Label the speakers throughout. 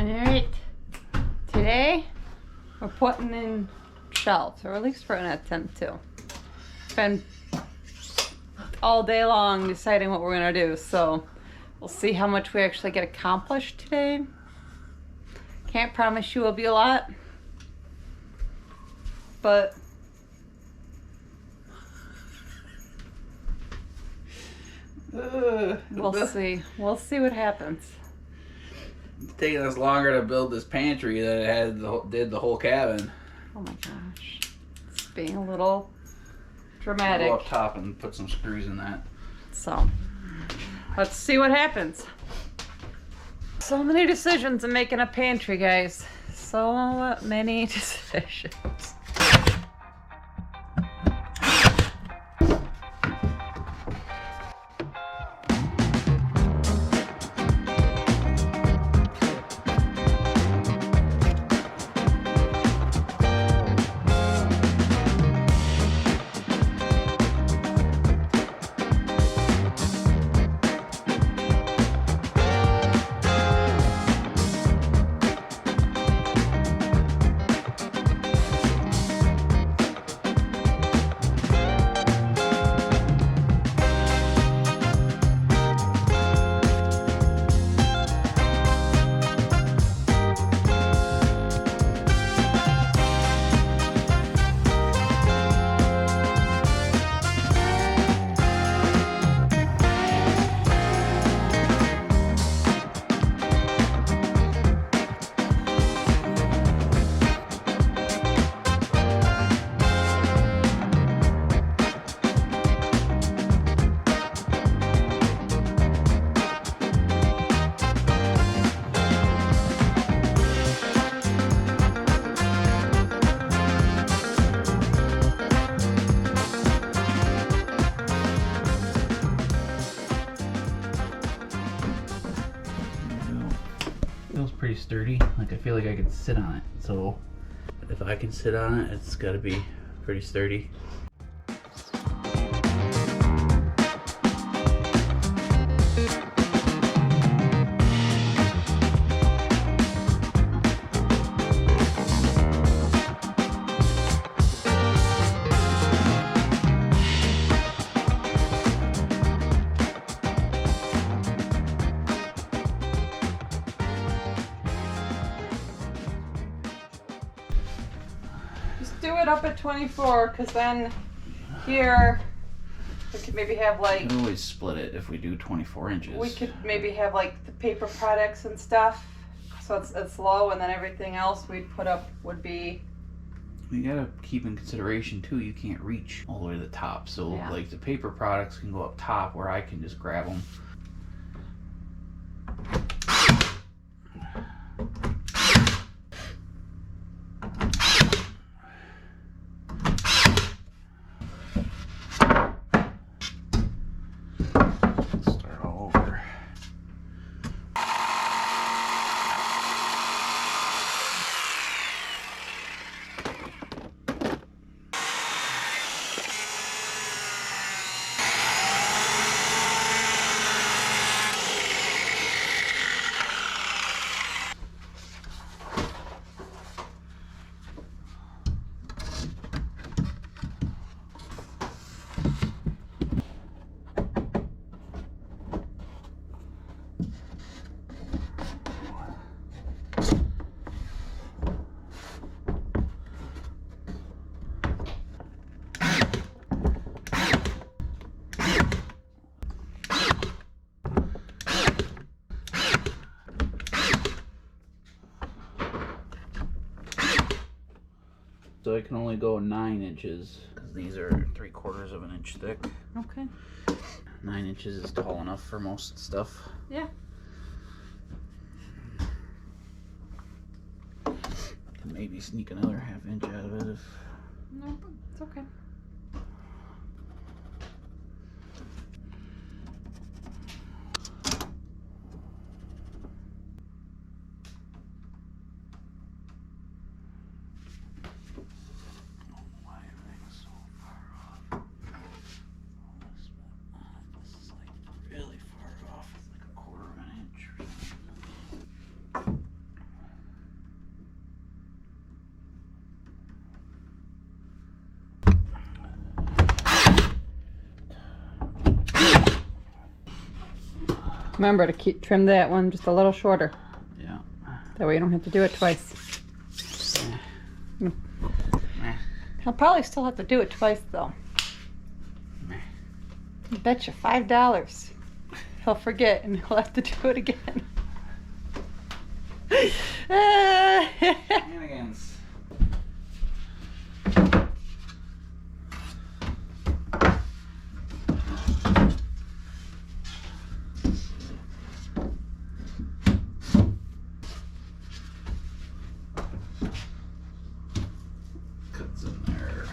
Speaker 1: Alright, today we're putting in shelves, or at least we're gonna attempt to. Spend all day long deciding what we're gonna do, so we'll see how much we actually get accomplished today. Can't promise you it'll be a lot, but we'll see. We'll see what happens.
Speaker 2: It's taking us longer to build this pantry than it did the whole cabin.
Speaker 1: Oh my gosh. It's being a little dramatic.
Speaker 2: Go up top and put some screws in that.
Speaker 1: So, let's see what happens. So many decisions in making a pantry, guys. So many decisions.
Speaker 2: Feels pretty sturdy. Like I feel like I could sit on it. So if I can sit on it, it's got to be pretty sturdy.
Speaker 1: Do it up at 24, because then here we could maybe have like,
Speaker 2: We can always split it if we do 24 inches.
Speaker 1: we could maybe have like the paper products and stuff, so it's low, and then everything else we'd put up would be.
Speaker 2: You gotta keep in consideration too, you can't reach all the way to the top. So
Speaker 1: Yeah.
Speaker 2: like the paper products can go up top where I can just grab them. Start all over. So I can only go 9 inches because these are 3/4 of an inch thick.
Speaker 1: Okay.
Speaker 2: 9 inches is tall enough for most stuff.
Speaker 1: Yeah.
Speaker 2: Can maybe sneak another 1/2 inch out of it if.
Speaker 1: No, it's okay. Remember to trim that one just a little shorter.
Speaker 2: Yeah.
Speaker 1: That way you don't have to do it twice. I'll probably still have to do it twice though. I bet you $5. He'll forget and he'll have to do it again.
Speaker 2: Shenanigans. Cuts in there.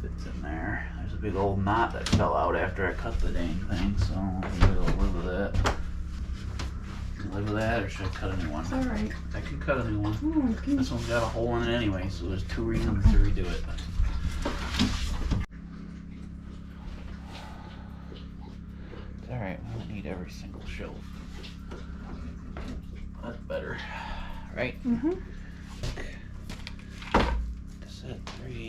Speaker 2: Fits in there. There's a big old knot that fell out after I cut the dang thing, so I'll live with that. Can I live with that, or should I cut a new one?
Speaker 1: It's alright.
Speaker 2: I can cut a new one.
Speaker 1: Oh, okay.
Speaker 2: This one's got a hole in it anyway, so there's 2 reasons to redo it. It's alright, we don't need every single shelf. That's better, right?
Speaker 1: Mm-hmm.
Speaker 2: Just said 3.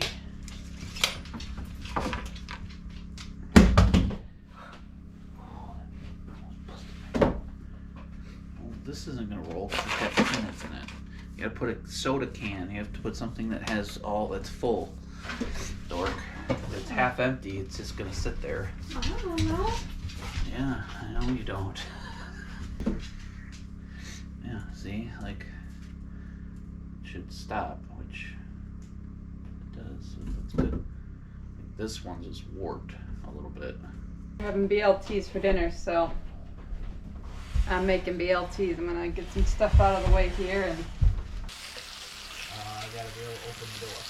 Speaker 2: This isn't gonna roll because it's got peanuts in it. You gotta put a soda can. You have to put something that has all that's full. Dork. If it's half empty, it's just gonna sit there.
Speaker 1: I don't know.
Speaker 2: Yeah, I know you don't. Yeah, see, like it should stop, which it does. So that's good. Like, this one's just warped a little bit.
Speaker 1: We're having BLTs for dinner, so I'm making BLTs. I'm gonna get some stuff out of the way here and
Speaker 2: I gotta be able to open the door.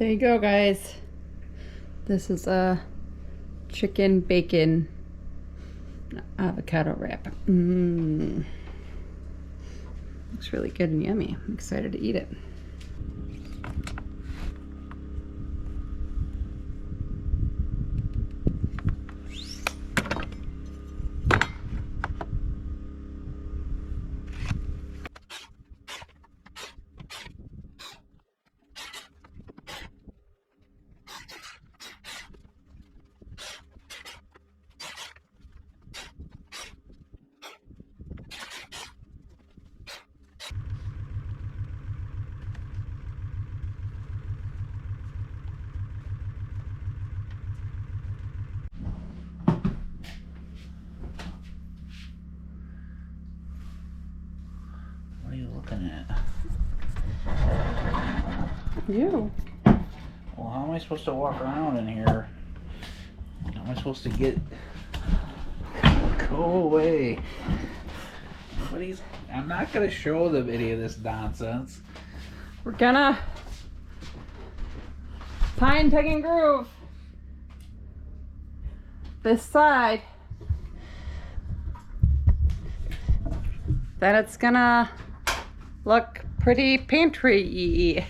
Speaker 1: there you go, guys. This is a chicken bacon avocado wrap. Looks really good and yummy. I'm excited to eat it.
Speaker 2: What are you looking at?
Speaker 1: You.
Speaker 2: Well, how am I supposed to walk around in here? How am I supposed to get... Go away. Nobody's... I'm not gonna show them any of this nonsense.
Speaker 1: We're gonna pine, tug, and groove this side. Then it's gonna look pretty pantry-y.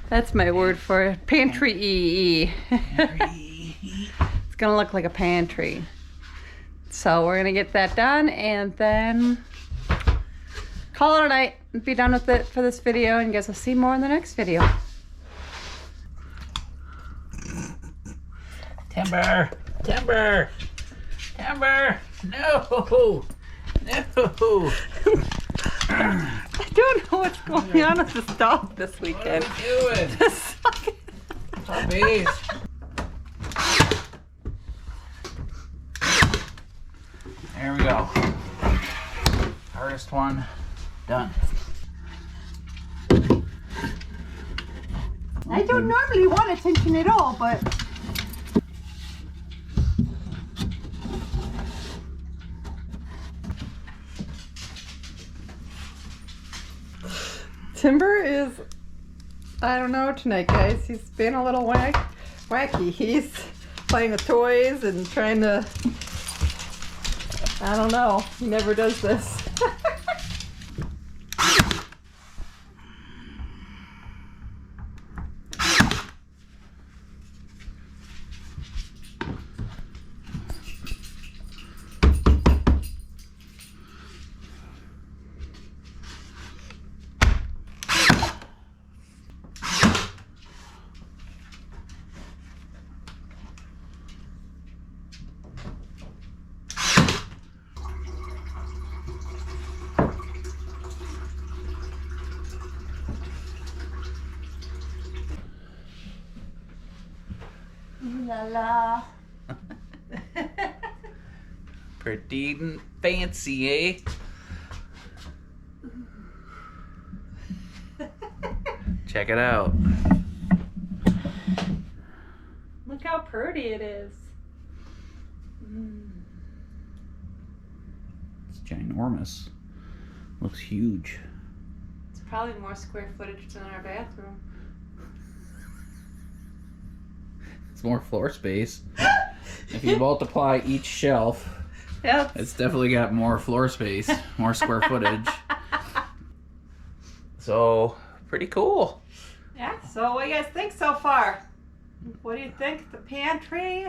Speaker 1: That's my word for it. Pantry-y. It's gonna look like a pantry. So we're gonna get that done and then call it a night and be done with it for this video, and you guys will see more in the next video.
Speaker 2: Timber! Timber! Timber! No! No!
Speaker 1: I don't know what's going on with this dog this weekend.
Speaker 2: What are we doing? Puppies! There we go. Hardest one done.
Speaker 1: I don't normally want attention at all, but Timber is, I don't know tonight, guys. He's been a little wacky. He's playing with toys and trying to, I don't know, he never does this. La la.
Speaker 2: Pretty fancy, eh? Check it out.
Speaker 1: Look how pretty it is.
Speaker 2: It's ginormous. Looks huge.
Speaker 1: It's probably more square footage than our bathroom.
Speaker 2: It's more floor space. If you multiply each shelf,
Speaker 1: Yep.
Speaker 2: it's definitely got more floor space, more square footage. So, pretty cool.
Speaker 1: Yeah, so what do you guys think so far? What do you think? The pantry?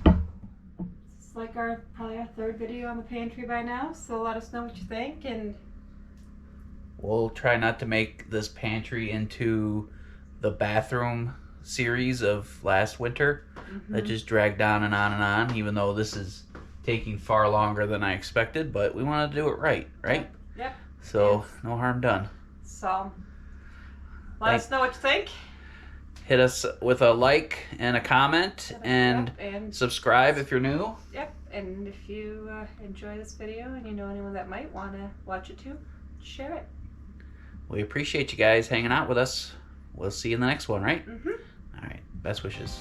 Speaker 1: It's like probably our third video on the pantry by now, so let us know what you think. And
Speaker 2: We'll try not to make this pantry into the bathroom series of last winter that just dragged on and on and on, even though this is taking far longer than I expected, but we want to do it right?
Speaker 1: Yep.
Speaker 2: So, no harm done.
Speaker 1: So let us know what you think.
Speaker 2: Hit us with a like and a comment, and subscribe if you're new.
Speaker 1: Yep, and if you enjoy this video and you know anyone that might want to watch it too, share it.
Speaker 2: We appreciate you guys hanging out with us. We'll see you in the next one, right? All right. Best wishes.